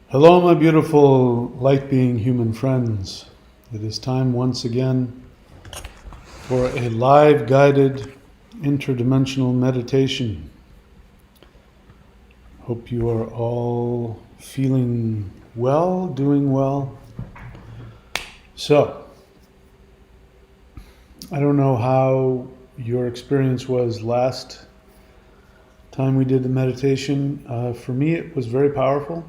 Hello, my beautiful light being human friends. It is time once again for a live guided interdimensional meditation. Hope you are all feeling well, doing well. So, I don't know how your experience was last time we did the meditation. For me, it was very powerful.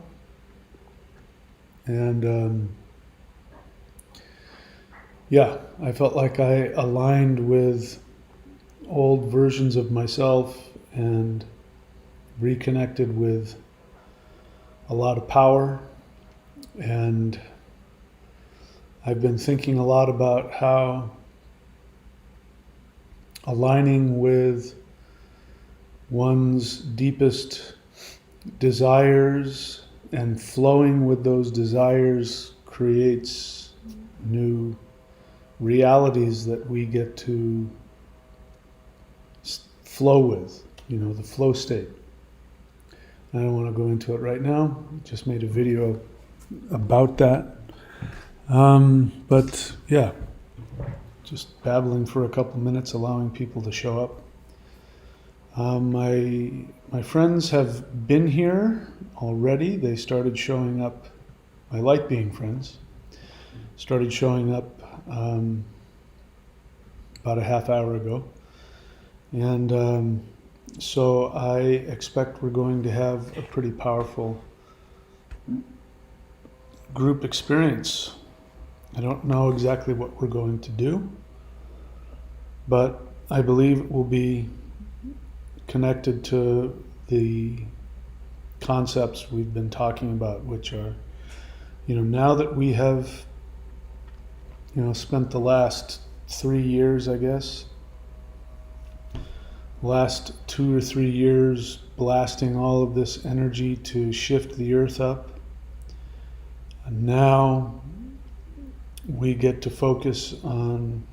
And yeah, I felt like I aligned with old versions of myself and reconnected with a lot of power. And I've been thinking a lot about how aligning with one's deepest desires and flowing with those desires creates new realities that we get to flow with, the flow state. I don't want to go into it right now. Just made a video about that. But yeah, just babbling for a couple minutes, allowing people to show up. My friends have been here already. They started showing up. My light being friends started showing up about a half hour ago, and so I expect we're going to have a pretty powerful group experience. I don't know exactly what we're going to do, but I believe it will be connected to the concepts we've been talking about, which are, now that we have, spent the last 3 years, I guess, last 2 or 3 years blasting all of this energy to shift the earth up. And now we get to focus on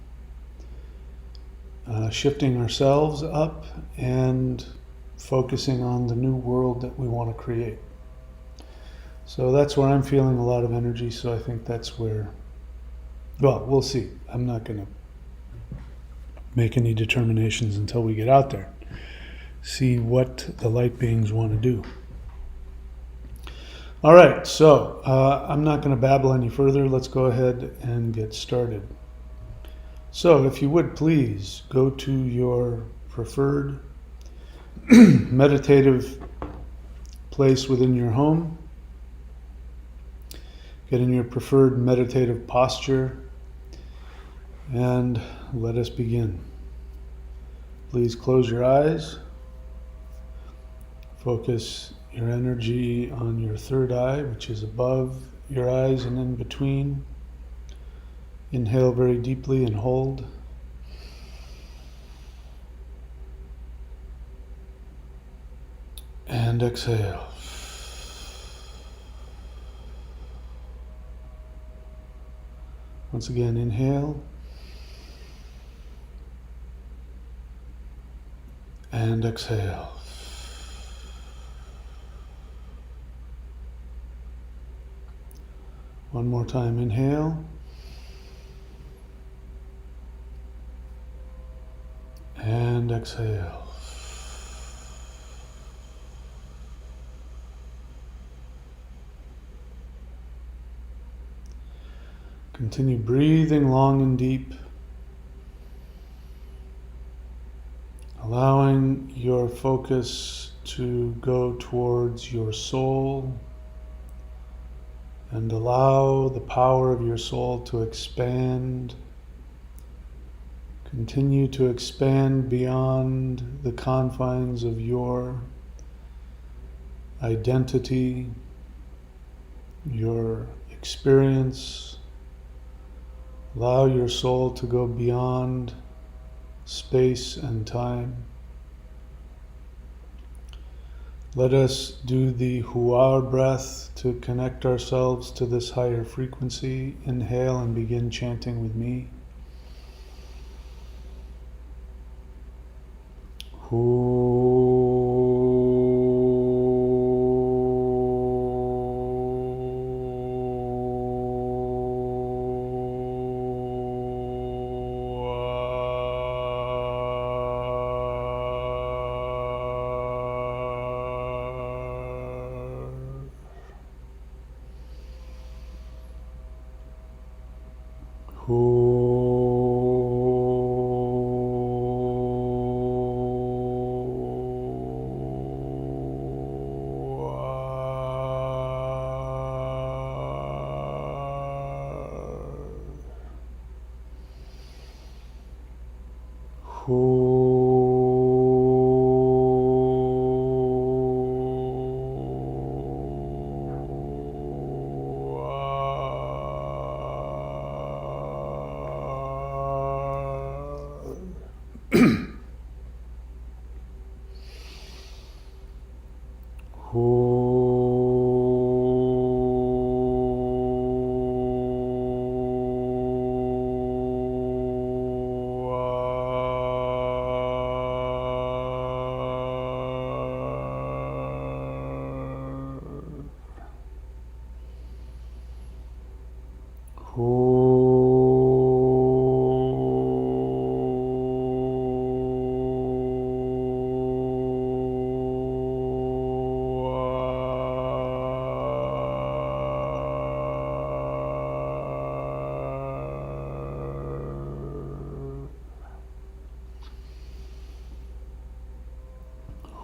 shifting ourselves up and focusing on the new world that we want to create. So that's where I'm feeling a lot of energy. So I think that's where, well, we'll see. I'm not going to make any determinations until we get out there. See what the light beings want to do. All right, so I'm not going to babble any further. Let's go ahead and get started. So if you would please go to your preferred meditative place within your home. Get in your preferred meditative posture and let us begin. Please close your eyes. Focus your energy on your third eye, which is above your eyes and in between. Inhale very deeply and hold. And exhale. Once again, inhale. And exhale. One more time, inhale. And exhale. Continue breathing long and deep, allowing your focus to go towards your soul, and allow the power of your soul to expand. Continue to expand beyond the confines of your identity, your experience. Allow your soul to go beyond space and time. Let us do the Huar breath to connect ourselves to this higher frequency. Inhale and begin chanting with me. Hu.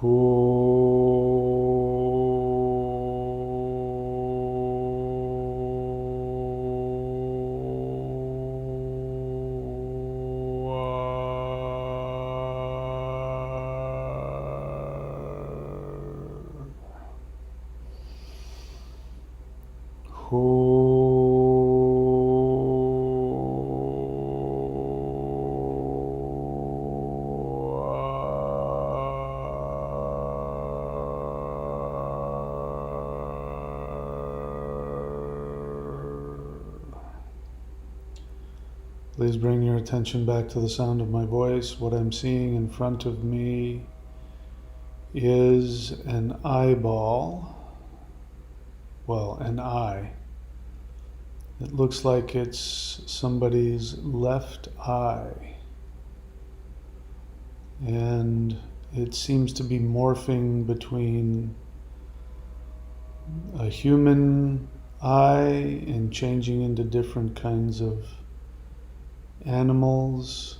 Please bring your attention back to the sound of my voice. What I'm seeing in front of me is an eyeball. Well, an eye. It looks like it's somebody's left eye. And it seems to be morphing between a human eye and changing into different kinds of animals.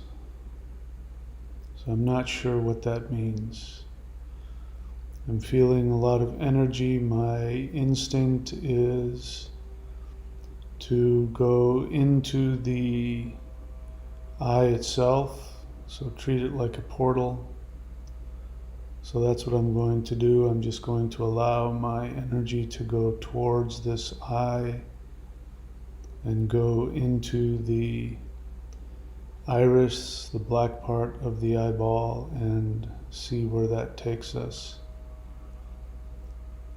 So I'm not sure what that means. I'm feeling a lot of energy. My instinct is to go into the eye itself, so treat it like a portal. So that's what I'm going to do. I'm just going to allow my energy to go towards this eye and go into the iris, the black part of the eyeball, and see where that takes us.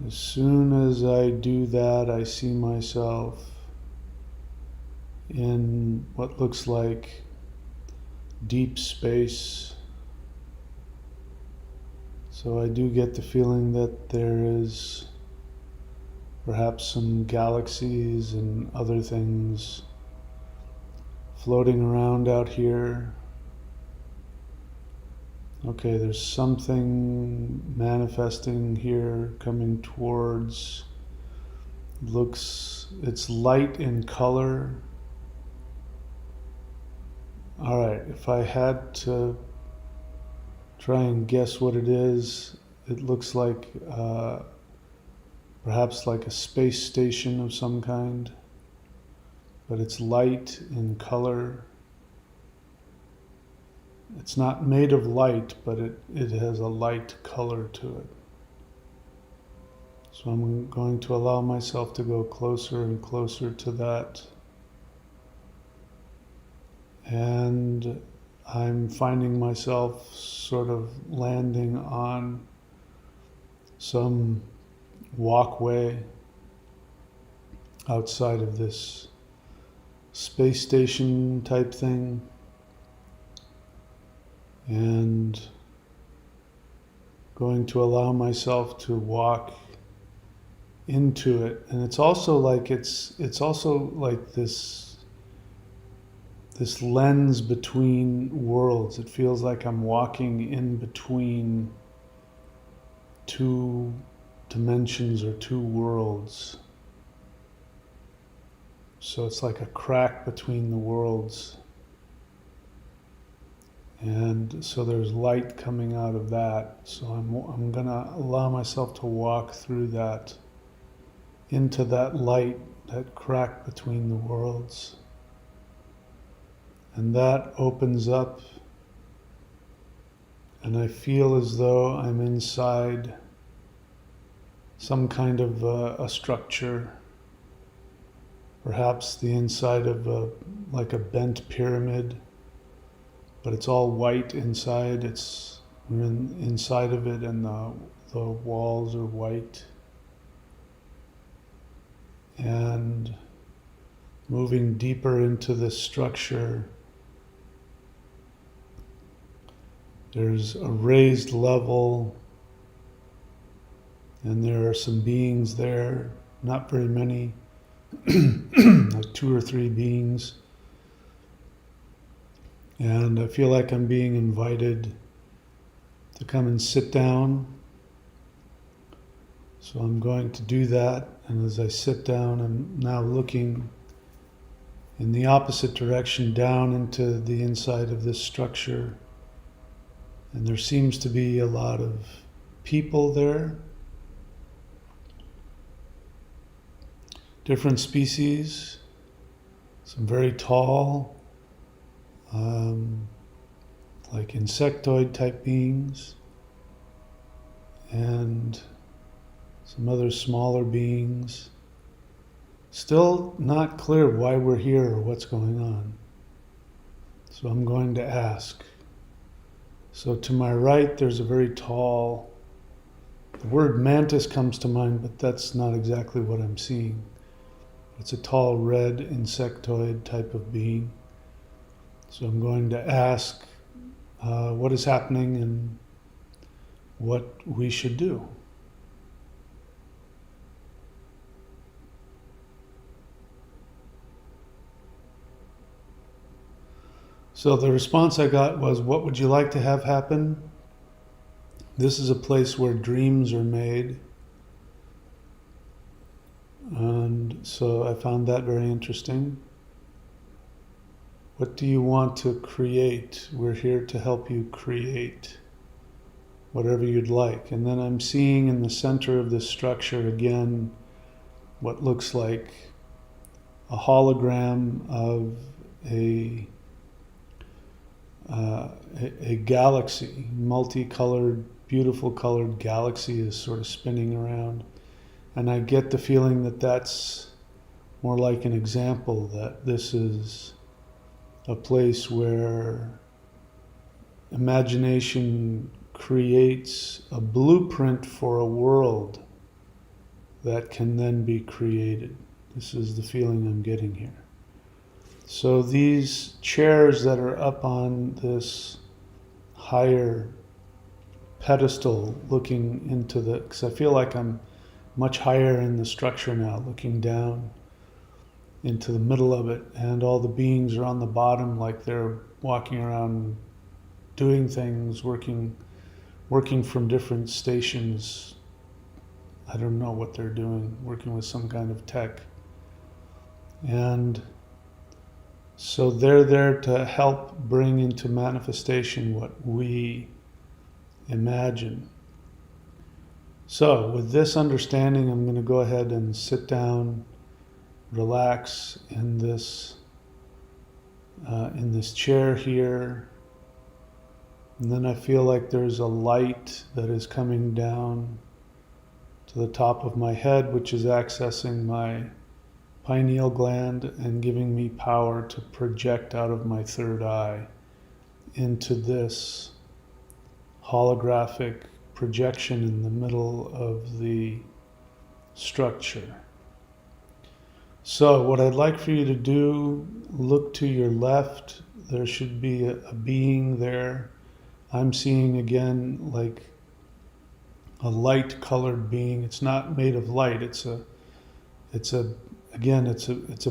As soon as I do that, I see myself in what looks like deep space. So I do get the feeling that there is perhaps some galaxies and other things floating around out here. Okay, there's something manifesting here, coming towards. It's light in color. All right, if I had to try and guess what it is, it looks like perhaps like a space station of some kind, but it's light in color. It's not made of light, but it has a light color to it. So I'm going to allow myself to go closer and closer to that. And I'm finding myself sort of landing on some walkway outside of this space station type thing, and going to allow myself to walk into it. And it's also like this lens between worlds. It feels like I'm walking in between two dimensions or two worlds. So it's like a crack between the worlds. And so there's light coming out of that. So I'm gonna allow myself to walk through that, into that light, that crack between the worlds. And that opens up, and I feel as though I'm inside some kind of a structure, perhaps the inside of like a bent pyramid, but it's all white inside. We're inside of it, and the walls are white. And moving deeper into this structure, there's a raised level, and there are some beings there, not very many, like 2 or 3 beings. And I feel like I'm being invited to come and sit down. So I'm going to do that, and as I sit down, I'm now looking in the opposite direction down into the inside of this structure. And there seems to be a lot of people there, different species, some very tall, like insectoid type beings, and some other smaller beings. Still not clear why we're here or what's going on. So I'm going to ask. So to my right, there's a very tall, the word mantis comes to mind, but that's not exactly what I'm seeing. It's a tall red insectoid type of being. So I'm going to ask what is happening and what we should do. So the response I got was, what would you like to have happen? This is a place where dreams are made. And so I found that very interesting. What do you want to create? We're here to help you create whatever you'd like. And then I'm seeing in the center of this structure again what looks like a hologram of a galaxy, multicolored, beautiful colored galaxy is sort of spinning around. And I get the feeling that that's more like an example, that this is a place where imagination creates a blueprint for a world that can then be created. This is the feeling I'm getting here. So these chairs that are up on this higher pedestal looking into the, because I feel like I'm much higher in the structure now, looking down into the middle of it, and all the beings are on the bottom like they're walking around doing things, working from different stations. I don't know what they're doing, working with some kind of tech. And so they're there to help bring into manifestation what we imagine. So with this understanding, I'm going to go ahead and sit down, relax in this chair here. And then I feel like there's a light that is coming down to the top of my head, which is accessing my pineal gland and giving me power to project out of my third eye into this holographic projection in the middle of the structure. So what I'd like for you to do, look to your left. There should be a being there. I'm seeing again like a light colored being. It's not made of light. It's a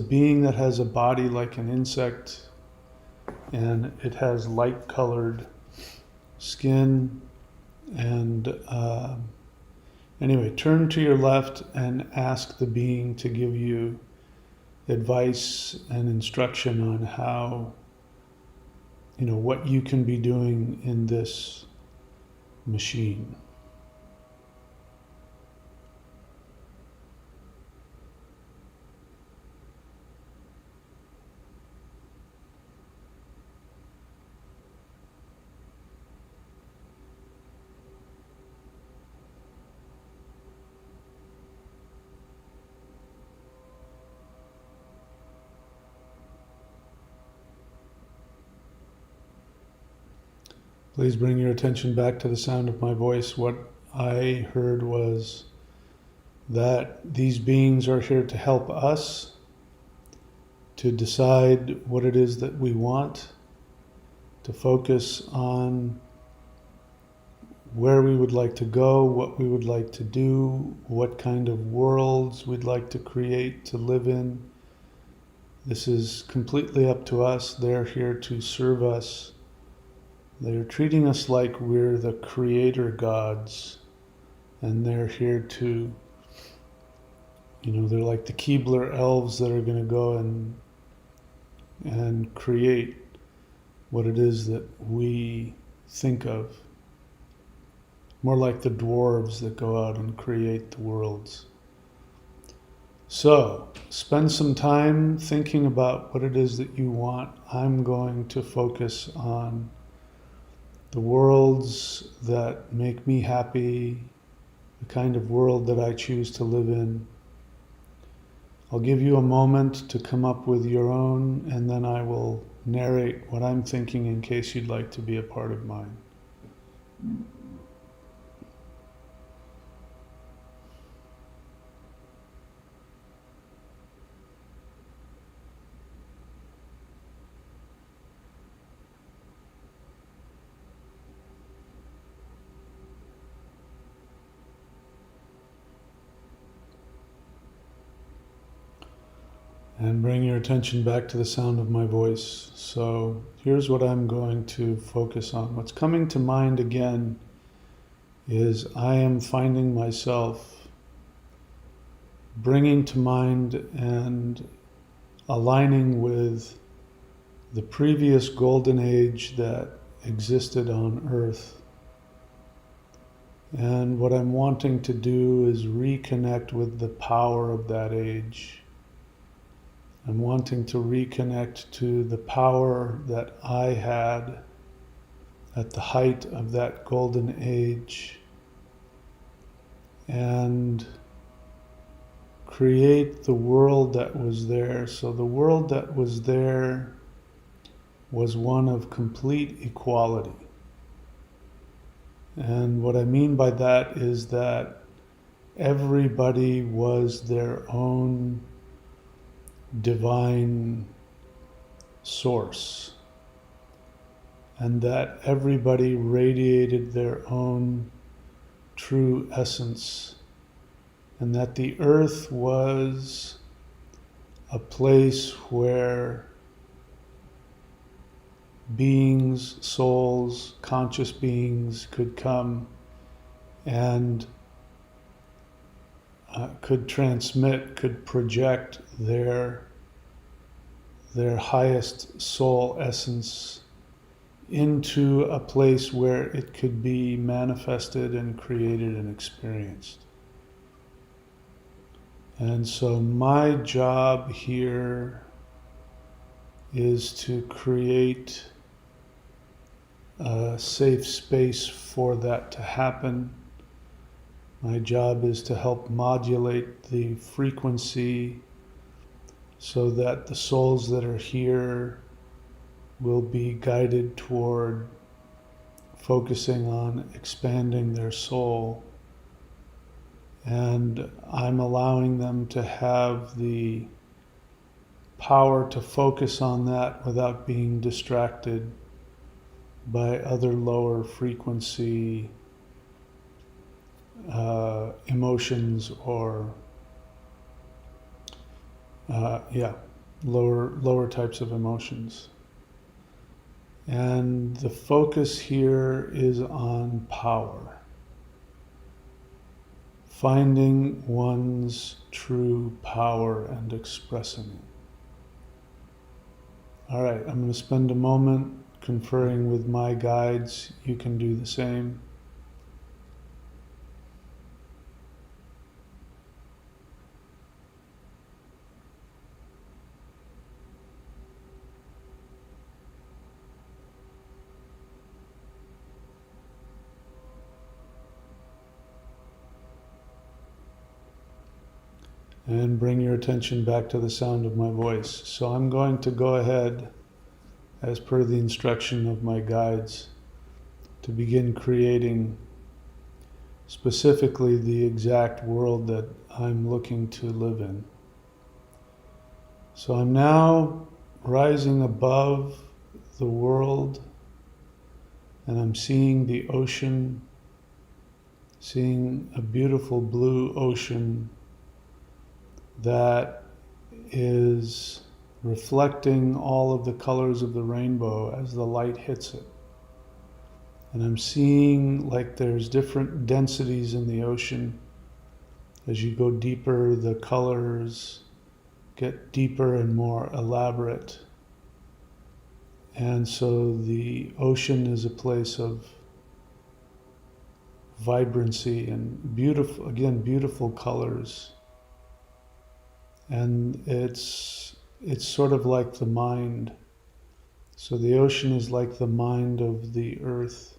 being that has a body like an insect, and it has light colored skin. And anyway, turn to your left and ask the being to give you advice and instruction on how, what you can be doing in this machine. Please bring your attention back to the sound of my voice. What I heard was that these beings are here to help us to decide what it is that we want, to focus on where we would like to go, what we would like to do, what kind of worlds we'd like to create, to live in. This is completely up to us. They're here to serve us. They're treating us like we're the creator gods, and they're here to, they're like the Keebler elves that are going to go and create what it is that we think of. more like the dwarves that go out and create the worlds. So, spend some time thinking about what it is that you want. I'm going to focus on the worlds that make me happy, the kind of world that I choose to live in. I'll give you a moment to come up with your own, and then I will narrate what I'm thinking in case you'd like to be a part of mine. And bring your attention back to the sound of my voice. So here's what I'm going to focus on. What's coming to mind again is I am finding myself bringing to mind and aligning with the previous golden age that existed on Earth. And what I'm wanting to do is reconnect with the power of that age. I'm wanting to reconnect to the power that I had at the height of that golden age and create the world that was there. So the world that was there was one of complete equality. And what I mean by that is that everybody was their own divine source, and that everybody radiated their own true essence, and that the earth was a place where beings, souls, conscious beings could come and could transmit, could project their highest soul essence into a place where it could be manifested and created and experienced. And so my job here is to create a safe space for that to happen. My job is to help modulate the frequency so that the souls that are here will be guided toward focusing on expanding their soul. And I'm allowing them to have the power to focus on that without being distracted by other lower frequency emotions or lower types of emotions. And the focus here is on power, finding one's true power and expressing it. All right, I'm going to spend a moment conferring with my guides. You can do the same. And bring your attention back to the sound of my voice. So I'm going to go ahead, as per the instruction of my guides, to begin creating specifically the exact world that I'm looking to live in. So I'm now rising above the world, and I'm seeing the ocean, seeing a beautiful blue ocean that is reflecting all of the colors of the rainbow as the light hits it. And I'm seeing like there's different densities in the ocean. As you go deeper, the colors get deeper and more elaborate. And so the ocean is a place of vibrancy and beautiful, again, beautiful colors. And it's sort of like the mind. So the ocean is like the mind of the earth.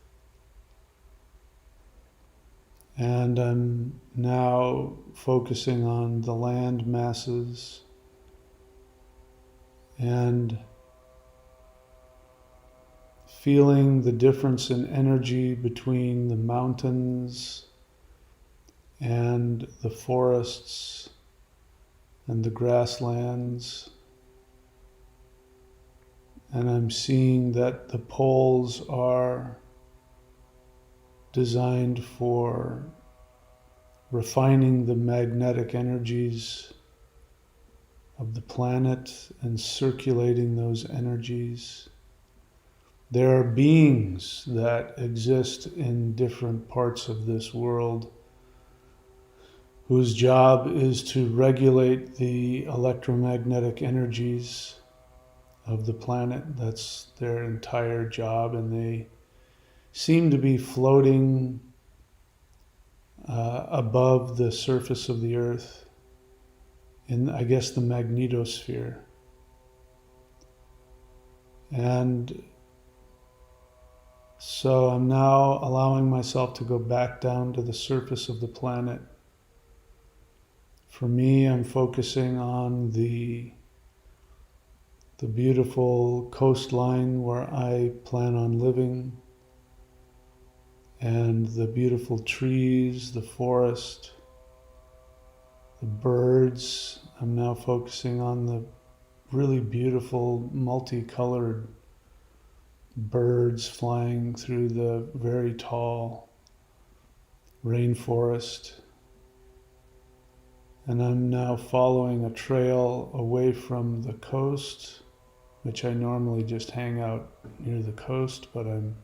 And I'm now focusing on the land masses and feeling the difference in energy between the mountains and the forests and the grasslands. And I'm seeing that the poles are designed for refining the magnetic energies of the planet and circulating those energies. There are beings that exist in different parts of this world whose job is to regulate the electromagnetic energies of the planet. That's their entire job, and they seem to be floating above the surface of the earth in, I guess, the magnetosphere. And so I'm now allowing myself to go back down to the surface of the planet. For me, I'm focusing on the beautiful coastline where I plan on living, and the beautiful trees, the forest, the birds. I'm now focusing on the really beautiful multicolored birds flying through the very tall rainforest. And I'm now following a trail away from the coast, which I normally just hang out near the coast, but I'm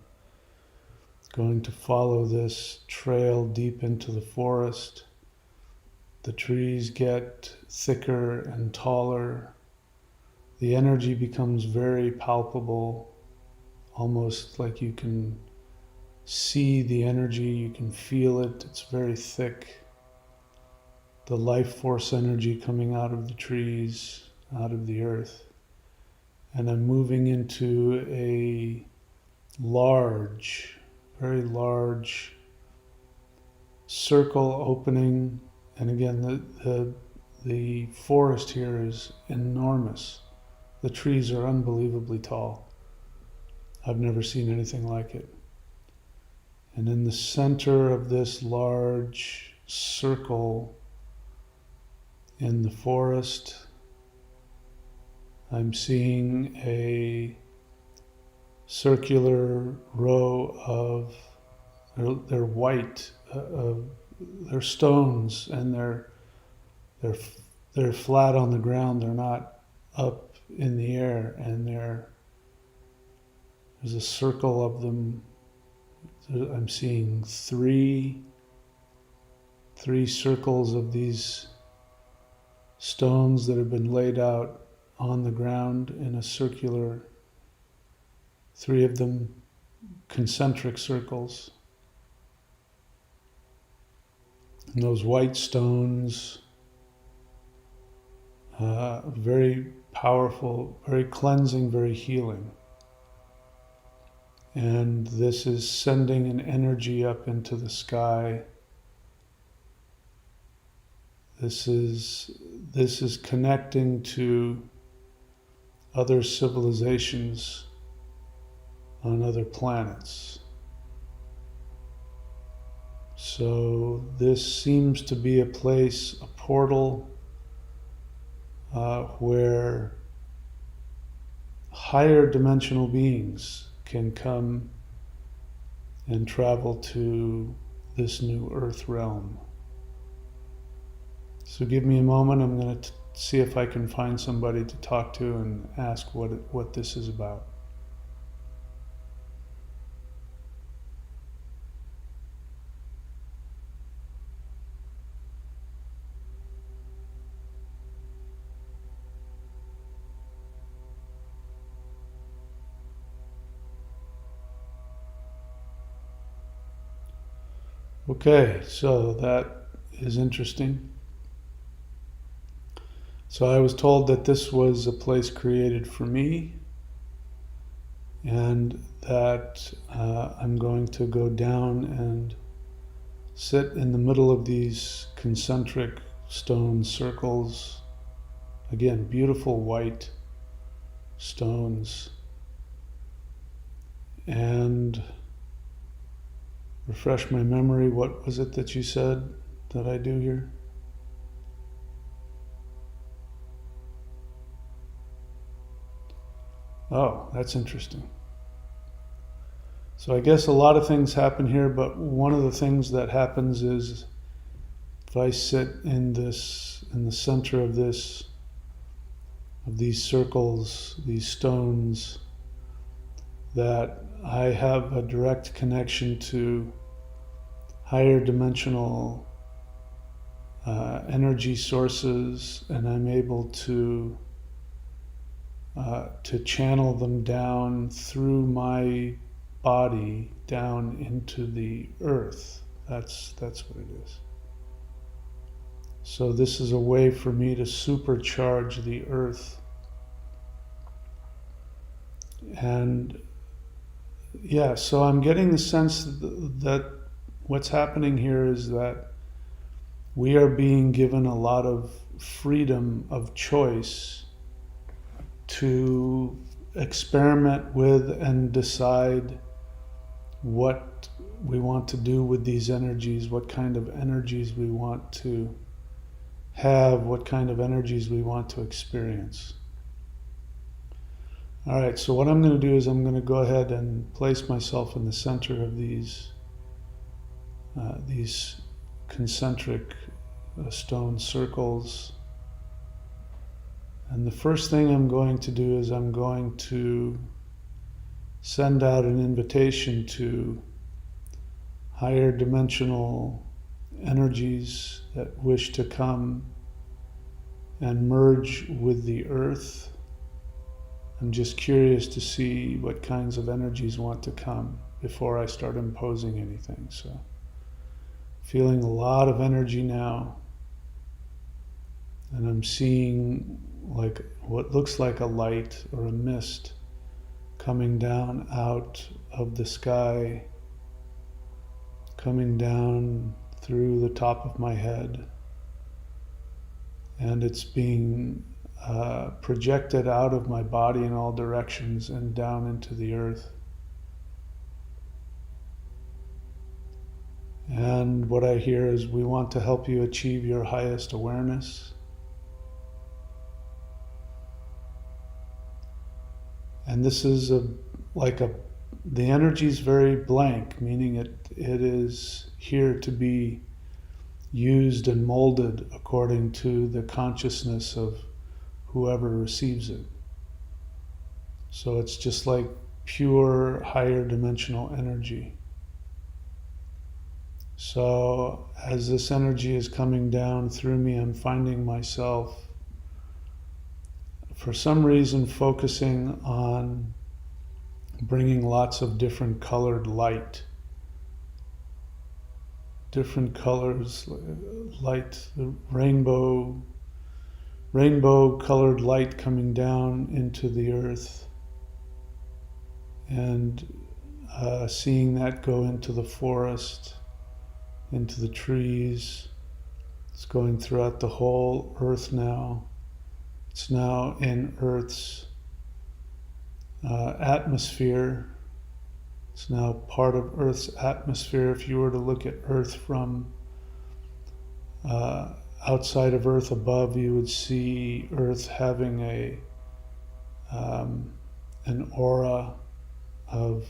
going to follow this trail deep into the forest. The trees get thicker and taller. The energy becomes very palpable, almost like you can see the energy, you can feel it. It's very thick. The life force energy coming out of the trees, out of the earth. And I'm moving into a large, very large circle opening. And again, the forest here is enormous. The trees are unbelievably tall. I've never seen anything like it. And in the center of this large circle in the forest, I'm seeing a circular row of, they're white, they're stones, and they're flat on the ground. They're not up in the air, and there's a circle of them. I'm seeing three circles of these stones that have been laid out on the ground in a circular, three of them concentric circles. And those white stones, very powerful, very cleansing, very healing. And this is sending an energy up into the sky. This is connecting to other civilizations on other planets. So this seems to be a place, a portal, where higher dimensional beings can come and travel to this new earth realm. So give me a moment. I'm going to see if I can find somebody to talk to and ask what this is about. Okay, so that is interesting. So I was told that this was a place created for me, and that I'm going to go down and sit in the middle of these concentric stone circles. Again, beautiful white stones. And refresh my memory, what was it that you said that I do here? Oh, that's interesting. So I guess a lot of things happen here, but one of the things that happens is if I sit in the center of these circles, these stones, that I have a direct connection to higher dimensional energy sources, and I'm able to channel them down through my body down into the earth. That's what it is. So this is a way for me to supercharge the earth. And yeah, so I'm getting the sense that what's happening here is that we are being given a lot of freedom of choice to experiment with and decide what we want to do with these energies, what kind of energies we want to have, what kind of energies we want to experience. All right, so what I'm going to do is I'm going to go ahead and place myself in the center of these concentric stone circles. And the first thing I'm going to do is I'm going to send out an invitation to higher dimensional energies that wish to come and merge with the earth. I'm just curious to see what kinds of energies want to come before I start imposing anything. So, feeling a lot of energy now, and I'm seeing like what looks like a light or a mist coming down out of the sky, coming down through the top of my head, and it's being projected out of my body in all directions and down into the earth. And what I hear is, we want to help you achieve your highest awareness. And this is the energy is very blank, meaning it is here to be used and molded according to the consciousness of whoever receives it. So it's just like pure higher dimensional energy. So as this energy is coming down through me, I'm finding myself, for some reason, focusing on bringing lots of different colored light. Different colors, light, the rainbow colored light coming down into the earth, and seeing that go into the forest, into the trees. It's going throughout the whole earth now. It's now in Earth's atmosphere. It's now part of Earth's atmosphere. If you were to look at Earth from outside of Earth above, you would see Earth having an aura of,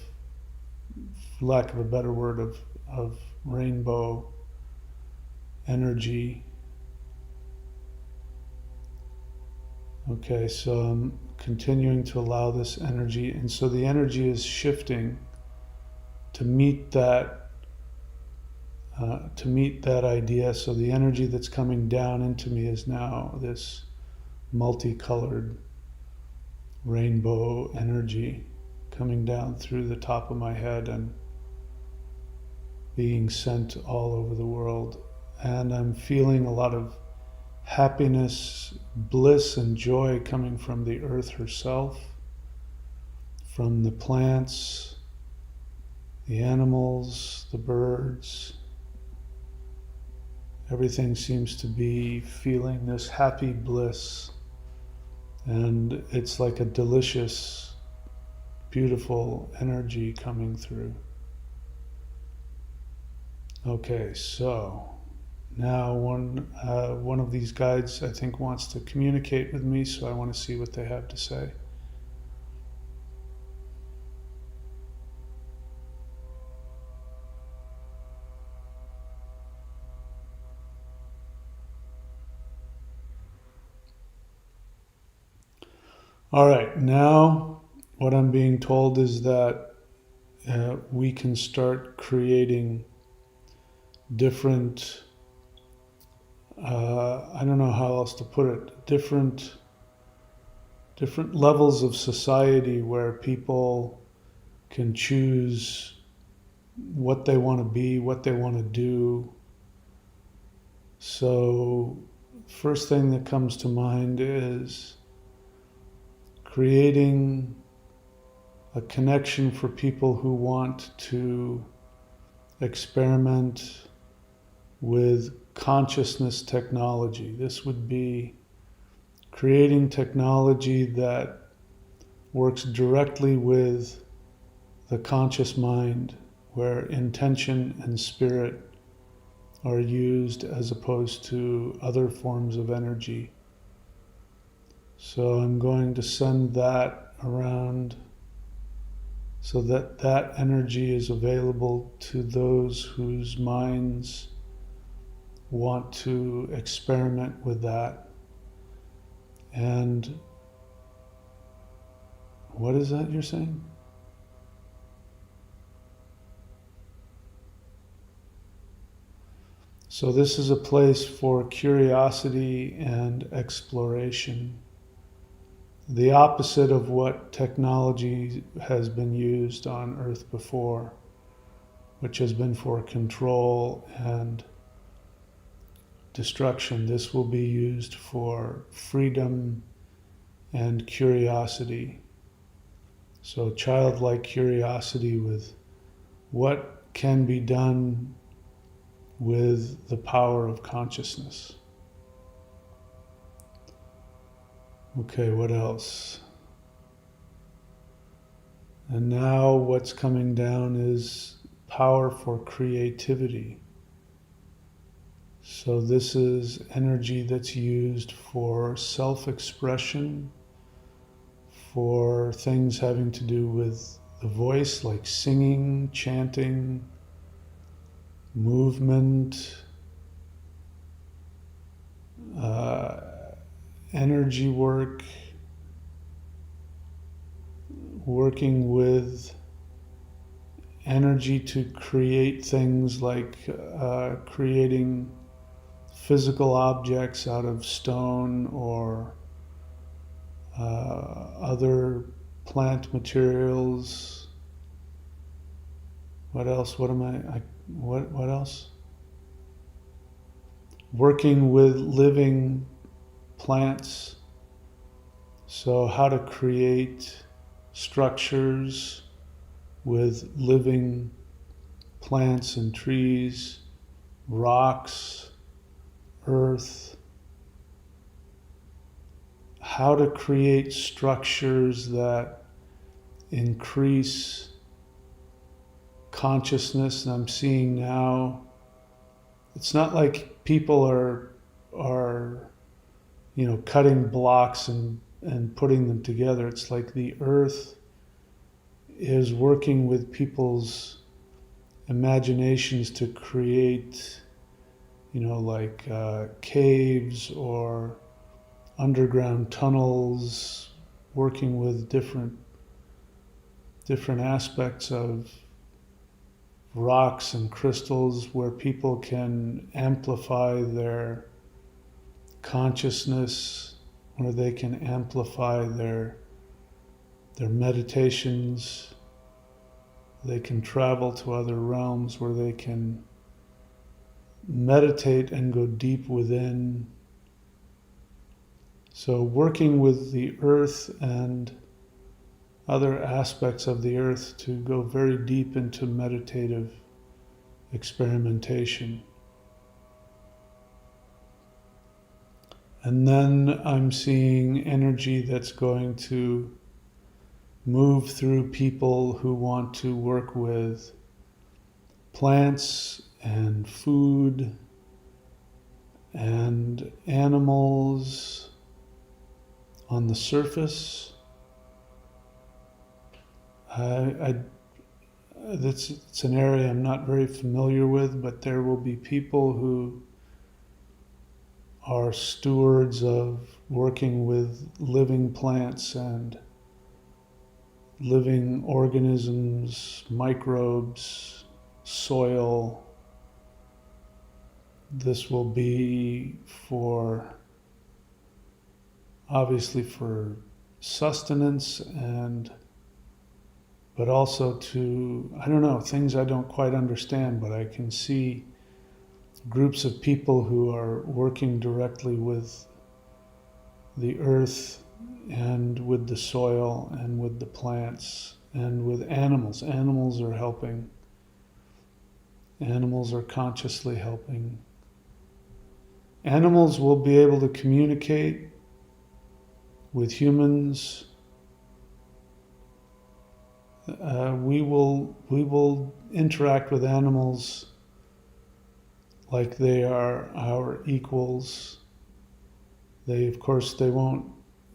for lack of a better word, of rainbow energy. Okay, so I'm continuing to allow this energy, and so the energy is shifting to meet that idea. So the energy that's coming down into me is now this multicolored rainbow energy coming down through the top of my head, and being sent all over the world. And I'm feeling a lot of happiness, bliss, and joy coming from the earth herself, from the plants, the animals, the birds. Everything seems to be feeling this happy bliss, and it's like a delicious, beautiful energy coming through. Okay, so now one of these guides, I think, wants to communicate with me, so I want to see what they have to say. All right, now what I'm being told is that we can start creating different, I don't know how else to put it, different levels of society where people can choose what they want to be, what they want to do. So, first thing that comes to mind is creating a connection for people who want to experiment with consciousness technology. This would be creating technology that works directly with the conscious mind, where intention and spirit are used as opposed to other forms of energy. So I'm going to send that around so that that energy is available to those whose minds want to experiment with that. And what is that you're saying? So this is a place for curiosity and exploration. The opposite of what technology has been used on Earth before, which has been for control and destruction. This will be used for freedom and curiosity. So childlike curiosity with what can be done with the power of consciousness. Okay, what else? And now what's coming down is power for creativity. So this is energy that's used for self-expression, for things having to do with the voice, like singing, chanting, movement, energy work, working with energy to create things like creating physical objects out of stone or other plant materials. What else? What else? Working with living plants. So how to create structures with living plants and trees, rocks, earth. How to create structures that increase consciousness. And I'm seeing now, it's not like people are cutting blocks and putting them together. It's like the earth is working with people's imaginations to create, caves or underground tunnels, working with different aspects of rocks and crystals where people can amplify their consciousness, where they can amplify their meditations, They can travel to other realms where they can meditate and go deep within. So working with the earth and other aspects of the earth to go very deep into meditative experimentation. And then I'm seeing energy that's going to move through people who want to work with plants and food and animals on the surface. It's an area I'm not very familiar with, but there will be people who are stewards of working with living plants and living organisms, microbes, soil. This will be obviously for sustenance but also to, I don't know, things I don't quite understand, but I can see groups of people who are working directly with the earth and with the soil and with the plants and with animals. Animals are helping. Animals are consciously helping. Animals will be able to communicate with humans. We will interact with animals like they are our equals. Of course, they won't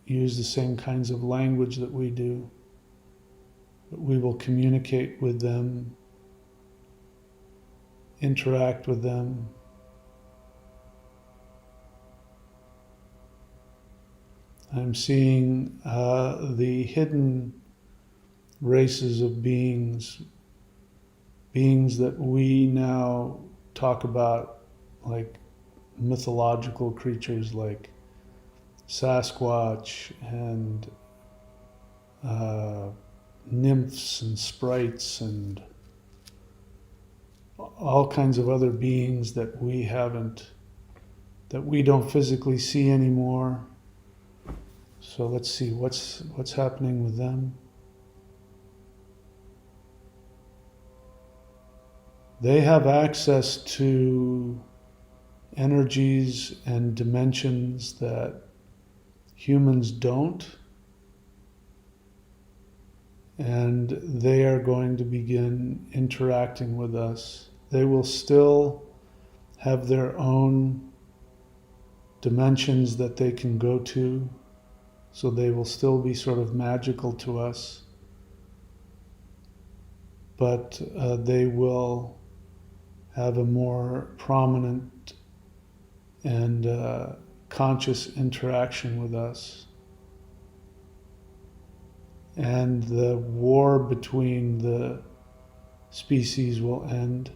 use the same kinds of language that we do, but we will communicate with them, interact with them. I'm seeing the hidden races of beings that we now talk about, like mythological creatures like Sasquatch and nymphs and sprites and all kinds of other beings that we don't physically see anymore. So let's see what's happening with them. They have access to energies and dimensions that humans don't, and they are going to begin interacting with us. They will still have their own dimensions that they can go to, so they will still be sort of magical to us, but they will have a more prominent and conscious interaction with us. And the war between the species will end,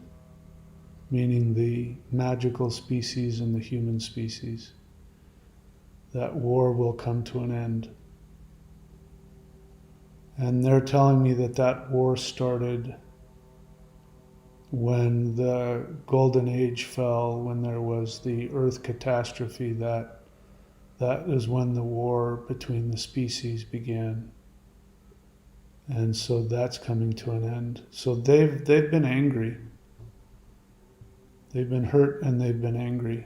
meaning the magical species and the human species. That war will come to an end. And they're telling me that war started when the Golden Age fell, when there was the Earth catastrophe. That is when the war between the species began. And so that's coming to an end. So they've been angry. They've been hurt and they've been angry.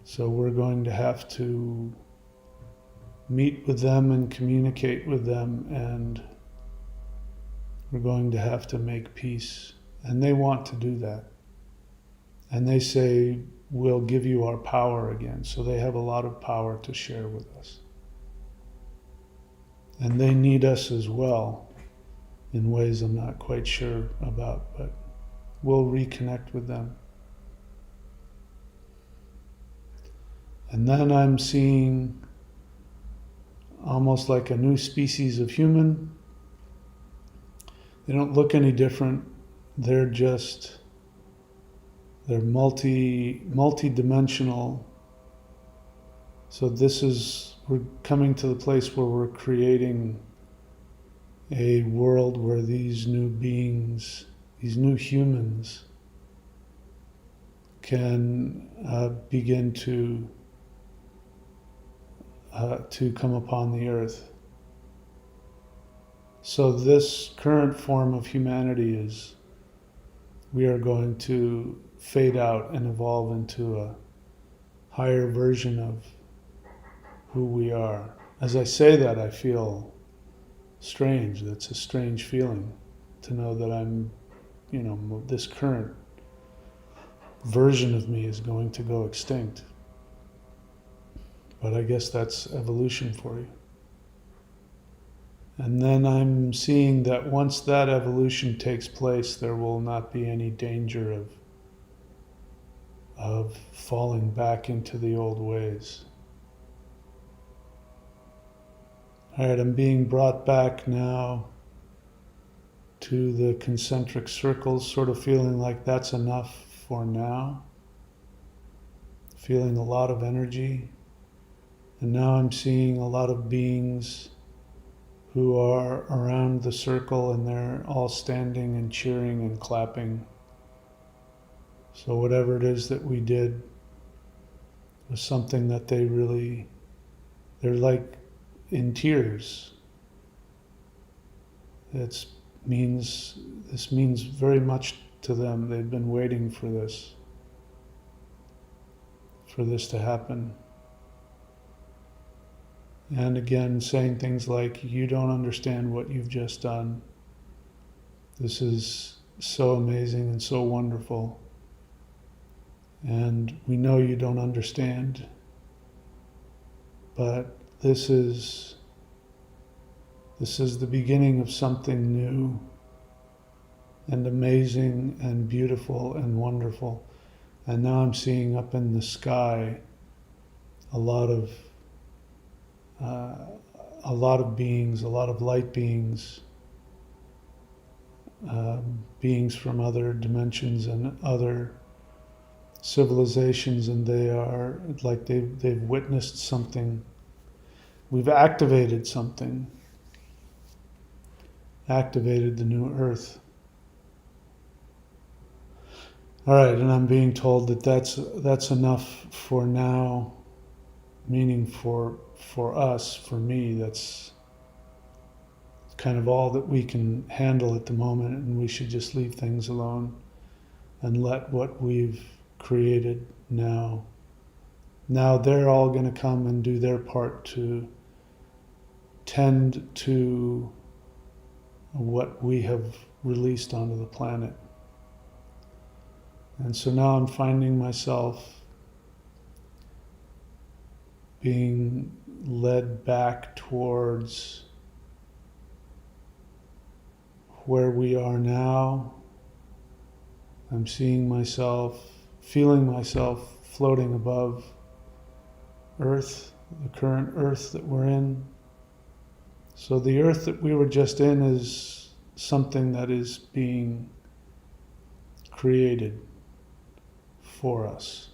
So we're going to have to meet with them and communicate with them, and we're going to have to make peace. And they want to do that. And they say, we'll give you our power again. So they have a lot of power to share with us. And they need us as well in ways I'm not quite sure about, but we'll reconnect with them. And then I'm seeing almost like a new species of human. They don't look any different. They're multi-dimensional. So we're coming to the place where we're creating a world where these new beings, these new humans, can begin to come upon the earth. So this current form of humanity is, we are going to fade out and evolve into a higher version of who we are. As I say that, I feel strange. That's a strange feeling to know that I'm, this current version of me is going to go extinct. But I guess that's evolution for you. And then I'm seeing that once that evolution takes place, there will not be any danger of falling back into the old ways. All right, I'm being brought back now to the concentric circles, sort of feeling like that's enough for now. Feeling a lot of energy. And now I'm seeing a lot of beings who are around the circle, and they're all standing and cheering and clapping. So whatever it is that we did was something that they're like in tears. This means very much to them. They've been waiting for this to happen. And again, saying things like, you don't understand what you've just done. This is so amazing and so wonderful. And we know you don't understand, but this is the beginning of something new and amazing and beautiful and wonderful. And now I'm seeing up in the sky a lot of beings, a lot of light beings, beings from other dimensions and other civilizations, and they are like they've witnessed something. We've activated something, activated the new earth. All right, and I'm being told that that's enough for now, meaning for us, for me, that's kind of all that we can handle at the moment, and we should just leave things alone and let what we've created now they're all going to come and do their part to tend to what we have released onto the planet. And so now I'm finding myself being led back towards where we are now. I'm seeing myself, feeling myself floating above Earth, the current Earth that we're in. So the Earth that we were just in is something that is being created for us.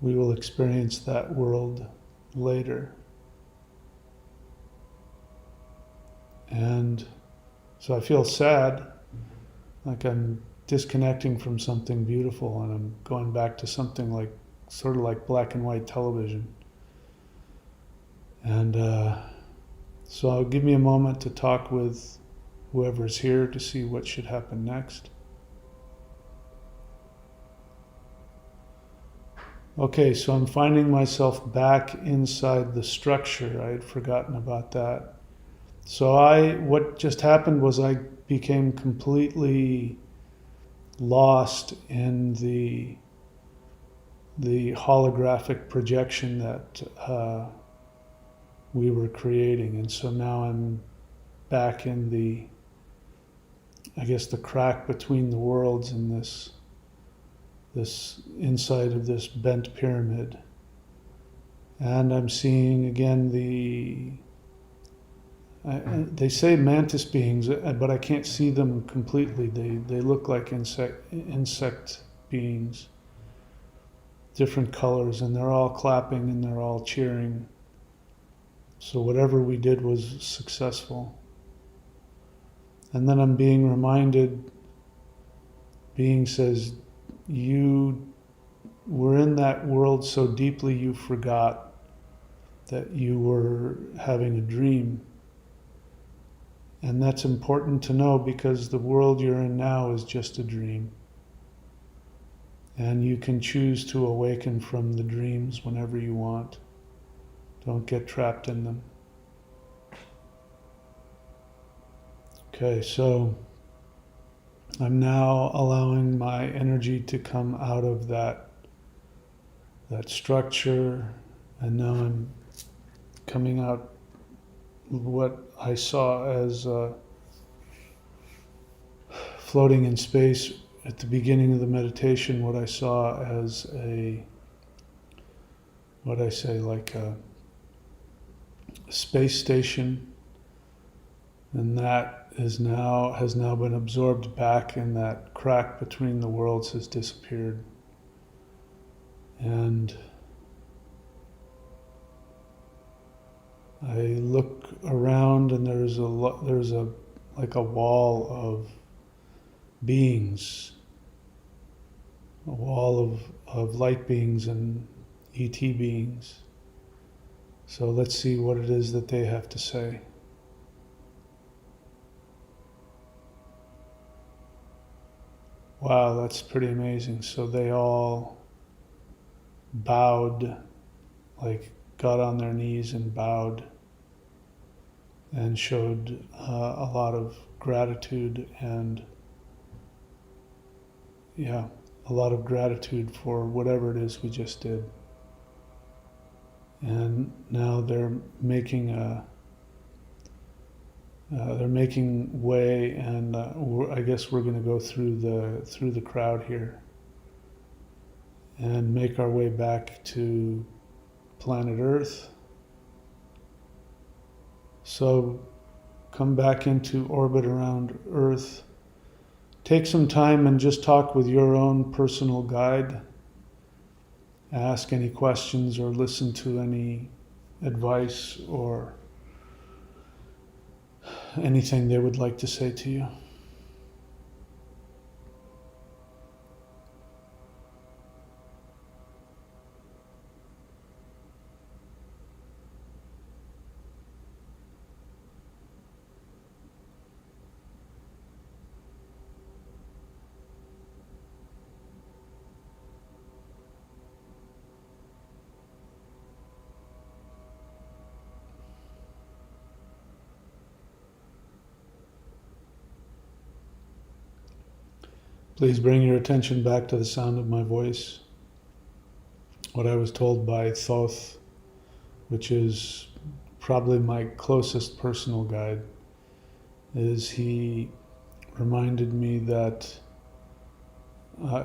We will experience that world later. And so I feel sad, like I'm disconnecting from something beautiful, and I'm going back to something like, sort of like black and white television. And so I'll give me a moment to talk with whoever's here to see what should happen next. Okay, so I'm finding myself back inside the structure. I had forgotten about that. So what just happened was I became completely lost in the holographic projection that we were creating. And so now I'm back in the crack between the worlds in this inside of this bent pyramid. And I'm seeing again they say mantis beings, but I can't see them completely. They look like insect beings, different colors, and they're all clapping and they're all cheering. So whatever we did was successful. And then I'm being reminded, being says, you were in that world so deeply you forgot that you were having a dream. And that's important to know because the world you're in now is just a dream. And you can choose to awaken from the dreams whenever you want. Don't get trapped in them. Okay, so I'm now allowing my energy to come out of that structure, and now I'm coming out what I saw as floating in space at the beginning of the meditation, what I saw as like a space station, and that has now been absorbed back, and that crack between the worlds has disappeared. And I look around, and there's like a wall of beings, a wall of light beings and ET beings. So let's see what it is that they have to say. Wow, that's pretty amazing. So they all bowed, like got on their knees and bowed, and showed a lot of gratitude and a lot of gratitude for whatever it is we just did. And now they're making way, and I guess we're going to go through the crowd here and make our way back to planet Earth. So come back into orbit around Earth. Take some time and just talk with your own personal guide. Ask any questions or listen to any advice or anything they would like to say to you. Please bring your attention back to the sound of my voice. What I was told by Thoth, which is probably my closest personal guide, is he reminded me that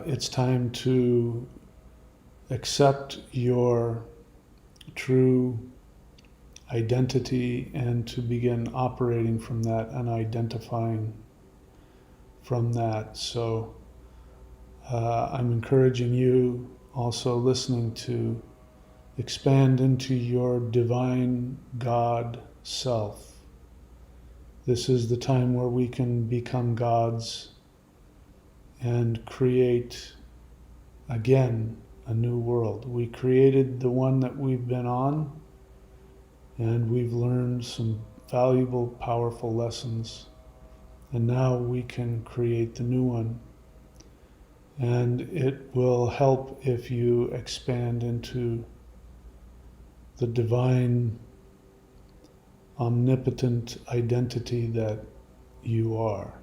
it's time to accept your true identity and to begin operating from that and identifying from that. So I'm encouraging you, also listening, to expand into your divine God self. This is the time where we can become gods and create again a new world. We created the one that we've been on, and we've learned some valuable, powerful lessons, and now we can create the new one. And it will help if you expand into the divine, omnipotent identity that you are.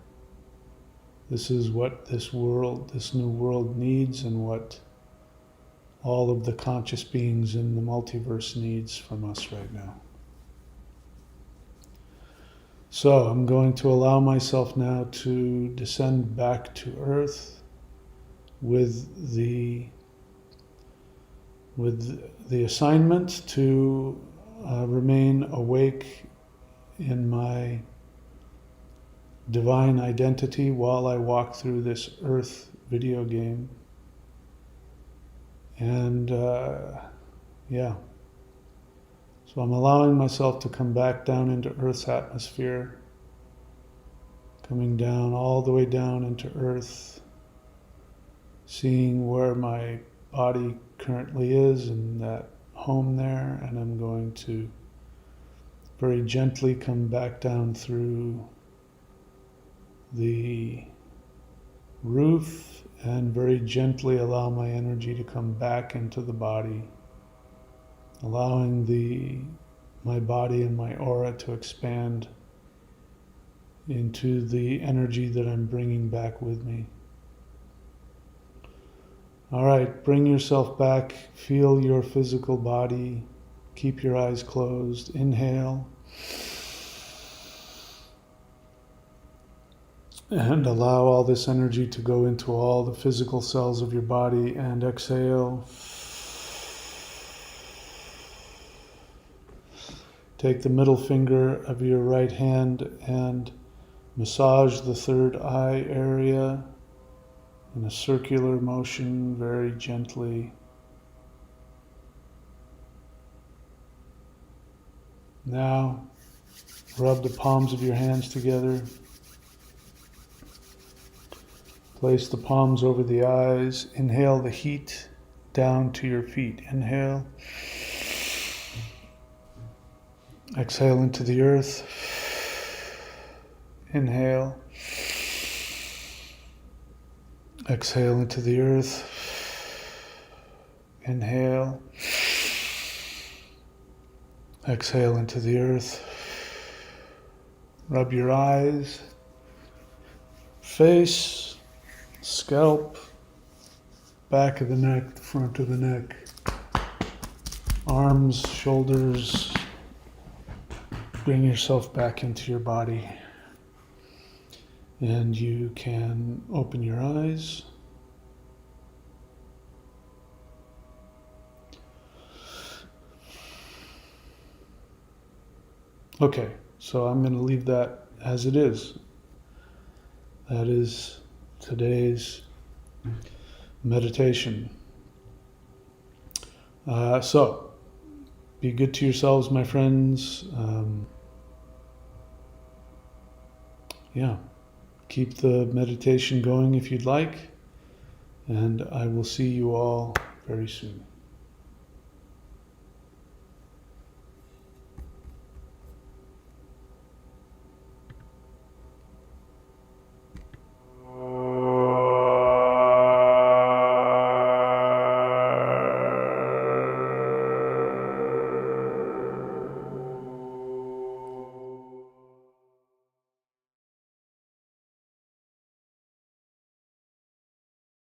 This is what this new world needs, and what all of the conscious beings in the multiverse needs from us right now. So I'm going to allow myself now to descend back to Earth with the assignment to remain awake in my divine identity while I walk through this Earth video game. And So I'm allowing myself to come back down into Earth's atmosphere, coming down all the way down into Earth, seeing where my body currently is in that home there, and I'm going to very gently come back down through the roof and very gently allow my energy to come back into the body, allowing my body and my aura to expand into the energy that I'm bringing back with me. All right, bring yourself back, feel your physical body, keep your eyes closed, inhale, and allow all this energy to go into all the physical cells of your body, and exhale. Take the middle finger of your right hand and massage the third eye area in a circular motion, very gently. Now, rub the palms of your hands together. Place the palms over the eyes. Inhale the heat down to your feet. Inhale. Exhale into the earth. Inhale. Exhale into the earth. Inhale. Exhale into the earth. Rub your eyes, face, scalp, back of the neck, the front of the neck, arms, shoulders. Bring yourself back into your body. And you can open your eyes. Okay, so I'm going to leave that as it is. That is today's meditation. So, be good to yourselves, my friends. Keep the meditation going if you'd like. And I will see you all very soon.